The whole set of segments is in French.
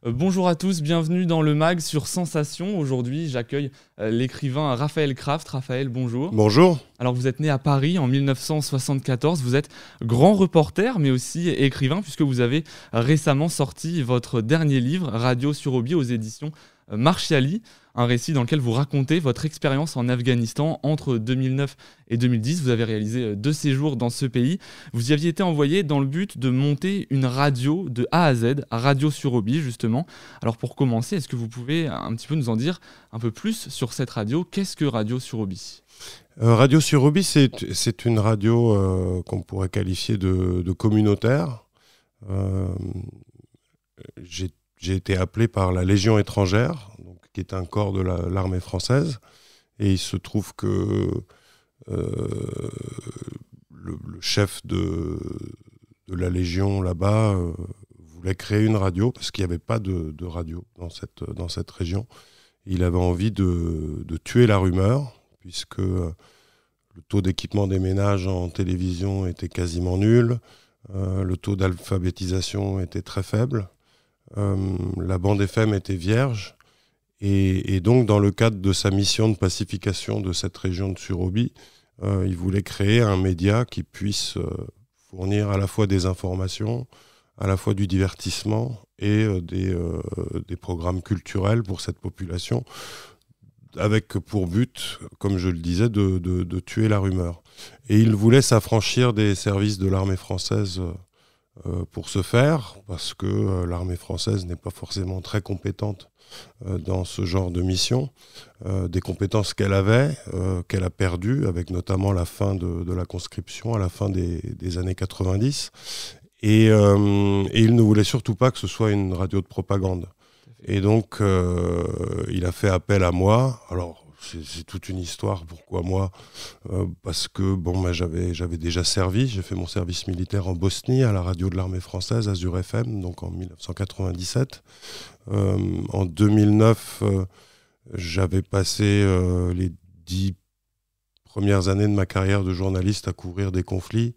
Bonjour à tous, bienvenue dans le MAG sur Sensation. Aujourd'hui, j'accueille l'écrivain Raphaël Kraft. Raphaël, bonjour. Bonjour. Alors, vous êtes né à Paris en 1974. Vous êtes grand reporter, mais aussi écrivain, puisque vous avez récemment sorti votre dernier livre, Radio sur Obi, aux éditions Marchiali. Un récit dans lequel vous racontez votre expérience en Afghanistan entre 2009 et 2010. Vous avez réalisé 2 séjours dans ce pays. Vous y aviez été envoyé dans le but de monter une radio de A à Z, Radio sur Obi justement. Alors pour commencer, est-ce que vous pouvez un petit peu nous en dire un peu plus sur cette radio ? Qu'est-ce que Radio sur Obi ? Radio sur Obi, c'est une radio qu'on pourrait qualifier de communautaire. J'ai été appelé par la Légion étrangère, qui est un corps de l'armée française. Et il se trouve que le chef de la Légion là-bas voulait créer une radio, parce qu'il n'y avait pas de radio dans cette région. Il avait envie de tuer la rumeur, puisque le taux d'équipement des ménages en télévision était quasiment nul, le taux d'alphabétisation était très faible, la bande FM était vierge. Et donc, dans le cadre de sa mission de pacification de cette région de Sur-Obi, il voulait créer un média qui puisse fournir à la fois des informations, à la fois du divertissement et des programmes culturels pour cette population, avec pour but, comme je le disais, de tuer la rumeur. Et il voulait s'affranchir des services de l'armée française pour ce faire, parce que l'armée française n'est pas forcément très compétente dans ce genre de mission, des compétences qu'elle avait, qu'elle a perdues, avec notamment la fin de la conscription à la fin des années 90. Et il ne voulait surtout pas que ce soit une radio de propagande. Et donc, il a fait appel à moi. Alors, c'est toute une histoire. Pourquoi moi ? Parce que j'avais déjà servi. J'ai fait mon service militaire en Bosnie, à la radio de l'armée française, Azur FM, donc en 1997. En 2009, j'avais passé les 10 premières années de ma carrière de journaliste à couvrir des conflits.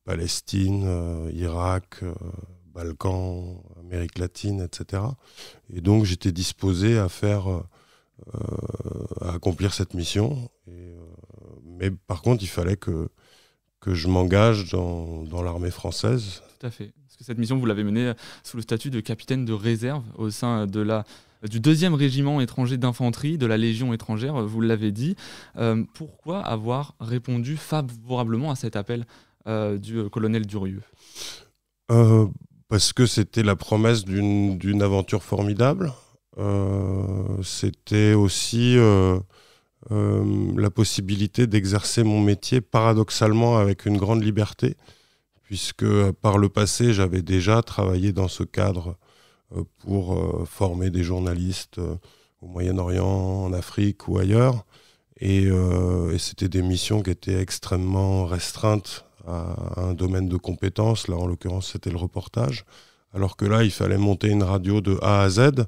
Palestine, Irak, Balkans, Amérique latine, etc. Et donc, j'étais disposé à accomplir cette mission. Mais par contre, il fallait que je m'engage dans l'armée française. Tout à fait. Parce que cette mission, vous l'avez menée sous le statut de capitaine de réserve au sein du 2e régiment étranger d'infanterie de la Légion étrangère, vous l'avez dit. Pourquoi avoir répondu favorablement à cet appel du colonel Durieux ? Parce que c'était la promesse d'une aventure formidable. C'était aussi la possibilité d'exercer mon métier paradoxalement avec une grande liberté, puisque par le passé, j'avais déjà travaillé dans ce cadre pour former des journalistes au Moyen-Orient, en Afrique ou ailleurs. Et c'était des missions qui étaient extrêmement restreintes à un domaine de compétences. Là, en l'occurrence, c'était le reportage. Alors que là, il fallait monter une radio de A à Z.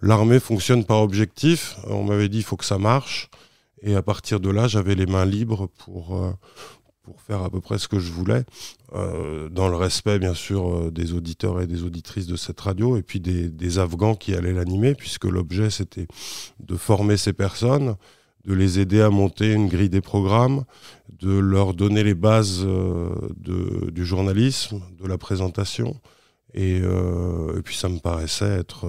L'armée fonctionne par objectif. On m'avait dit qu'il faut que ça marche. Et à partir de là, j'avais les mains libres pour faire à peu près ce que je voulais, dans le respect, bien sûr, des auditeurs et des auditrices de cette radio, et puis des Afghans qui allaient l'animer, puisque l'objet, c'était de former ces personnes, de les aider à monter une grille des programmes, de leur donner les bases du journalisme, de la présentation. Et puis ça me paraissait être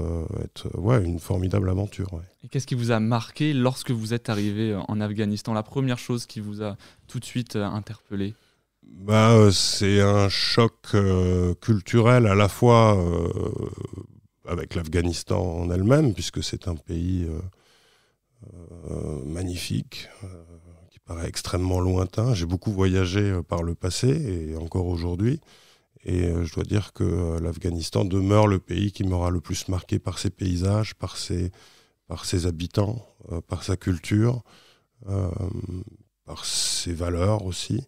une formidable aventure. Ouais. Et qu'est-ce qui vous a marqué lorsque vous êtes arrivé en Afghanistan ? La première chose qui vous a tout de suite interpellé ? C'est un choc culturel à la fois avec l'Afghanistan en elle-même, puisque c'est un pays magnifique, qui paraît extrêmement lointain. J'ai beaucoup voyagé par le passé et encore aujourd'hui. Et je dois dire que l'Afghanistan demeure le pays qui m'aura le plus marqué par ses paysages, par ses habitants, par sa culture, par ses valeurs aussi.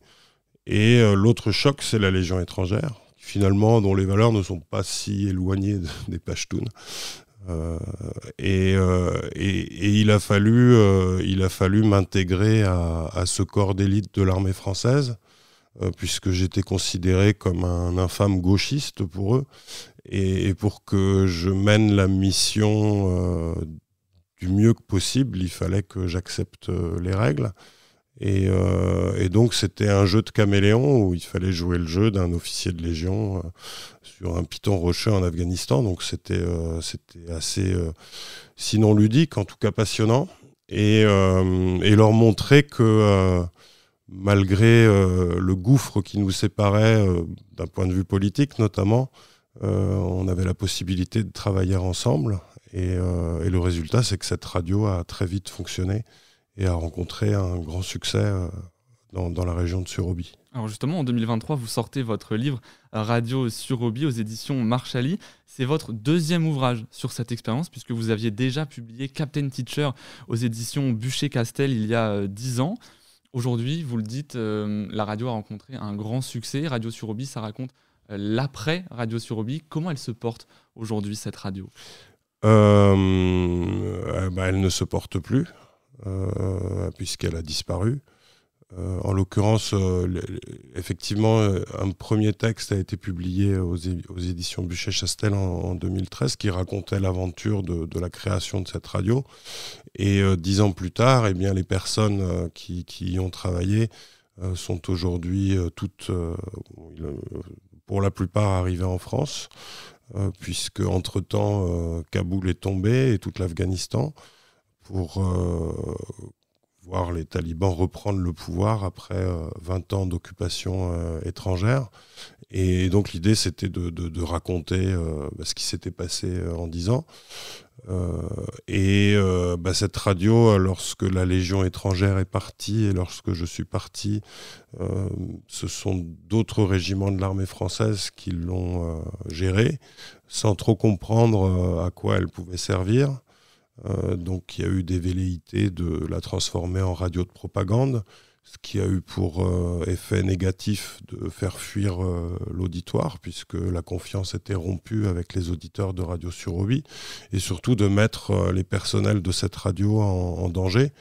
Et l'autre choc, c'est la Légion étrangère, finalement, dont les valeurs ne sont pas si éloignées des Pashtuns. Et il a fallu m'intégrer à ce corps d'élite de l'armée française, puisque j'étais considéré comme un infâme gauchiste pour eux. Et pour que je mène la mission du mieux que possible, il fallait que j'accepte les règles. Et donc c'était un jeu de caméléon où il fallait jouer le jeu d'un officier de Légion sur un piton rocheux en Afghanistan. Donc c'était assez, sinon ludique, en tout cas passionnant. Et leur montrer que malgré le gouffre qui nous séparait d'un point de vue politique notamment, on avait la possibilité de travailler ensemble. Et le résultat, c'est que cette radio a très vite fonctionné et a rencontré un grand succès dans la région de Surobie. Alors justement, en 2023, vous sortez votre livre Radio Surobie aux éditions Marchali. C'est votre deuxième ouvrage sur cette expérience, puisque vous aviez déjà publié Captain Teacher aux éditions Bûcher-Castel il y a 10 ans. Aujourd'hui, vous le dites, la radio a rencontré un grand succès. Radio Surobie, ça raconte l'après Radio Surobie. Comment elle se porte aujourd'hui, cette radio ? Elle ne se porte plus. Puisqu'elle a disparu. En l'occurrence, effectivement, un premier texte a été publié aux éditions Bûcher-Castel en 2013 qui racontait l'aventure de la création de cette radio. Et 10 ans plus tard, eh bien, les personnes qui y ont travaillé sont aujourd'hui toutes, pour la plupart, arrivées en France, puisque entre-temps, Kaboul est tombé et tout l'Afghanistan, pour voir les talibans reprendre le pouvoir après 20 ans d'occupation étrangère. Et donc l'idée, c'était de raconter ce qui s'était passé en 10 ans. Cette radio, lorsque la Légion étrangère est partie et lorsque je suis parti, ce sont d'autres régiments de l'armée française qui l'ont gérée, sans trop comprendre à quoi elle pouvait servir. Donc il y a eu des velléités de la transformer en radio de propagande, ce qui a eu pour effet négatif de faire fuir l'auditoire, puisque la confiance était rompue avec les auditeurs de Radio Surobie, et surtout de mettre les personnels de cette radio en danger,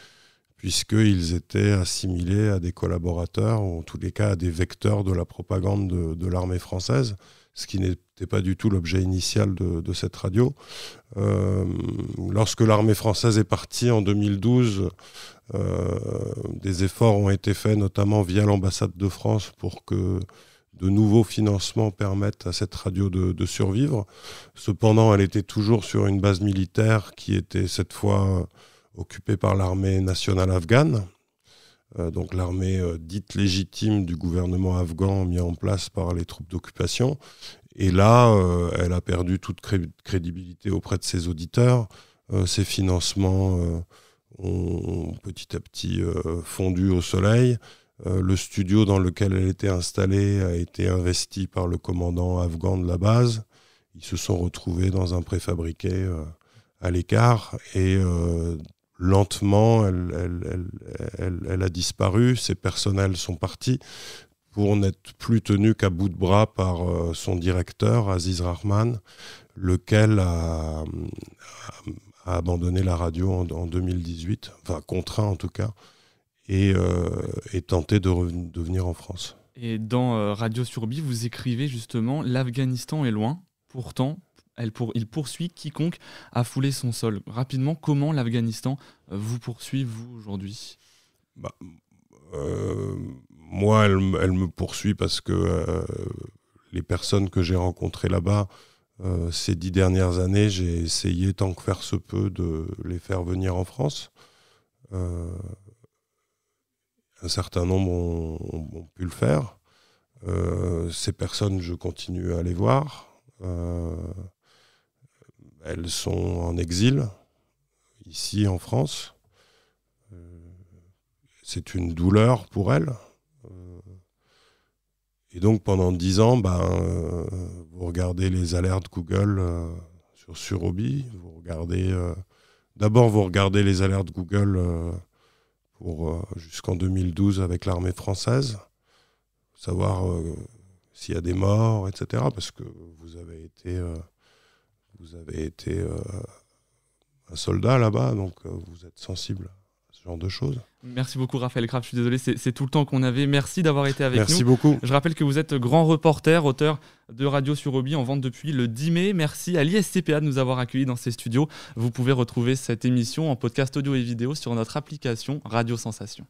puisqu'ils étaient assimilés à des collaborateurs, ou en tous les cas à des vecteurs de la propagande de l'armée française, ce qui n'était pas du tout l'objet initial de cette radio. Lorsque l'armée française est partie en 2012, des efforts ont été faits, notamment via l'ambassade de France, pour que de nouveaux financements permettent à cette radio de survivre. Cependant, elle était toujours sur une base militaire qui était cette fois occupée par l'armée nationale afghane. Donc l'armée dite légitime du gouvernement afghan mis en place par les troupes d'occupation. Et là, elle a perdu toute crédibilité auprès de ses auditeurs. Ses financements ont petit à petit fondu au soleil. Le studio dans lequel elle était installée a été investi par le commandant afghan de la base. Ils se sont retrouvés dans un préfabriqué à l'écart et lentement, elle a disparu. Ses personnels sont partis pour n'être plus tenus qu'à bout de bras par son directeur, Aziz Rahman, lequel a abandonné la radio en 2018, enfin contraint en tout cas, et tenté de venir en France. Et dans Radio Surobie, vous écrivez justement « L'Afghanistan est loin, pourtant il poursuit quiconque a foulé son sol ». Rapidement, comment l'Afghanistan vous poursuit, vous, aujourd'hui ? Moi, elle me poursuit parce que les personnes que j'ai rencontrées là-bas, ces 10 dernières années, j'ai essayé tant que faire se peut de les faire venir en France. Un certain nombre ont pu le faire. Ces personnes, je continue à les voir. Elles sont en exil, ici en France. C'est une douleur pour elles. Et donc pendant 10 ans, vous regardez les alertes Google sur Surobie. D'abord, vous regardez les alertes Google jusqu'en 2012 avec l'armée française, savoir s'il y a des morts, etc. Parce que vous avez été un soldat là-bas, donc vous êtes sensible à ce genre de choses. Merci beaucoup Raphaël Krab, je suis désolé, c'est tout le temps qu'on avait. Merci d'avoir été avec nous. Merci beaucoup. Je rappelle que vous êtes grand reporter, auteur de Radio sur Obi en vente depuis le 10 mai. Merci à l'ISCPA de nous avoir accueillis dans ses studios. Vous pouvez retrouver cette émission en podcast audio et vidéo sur notre application Radio Sensation.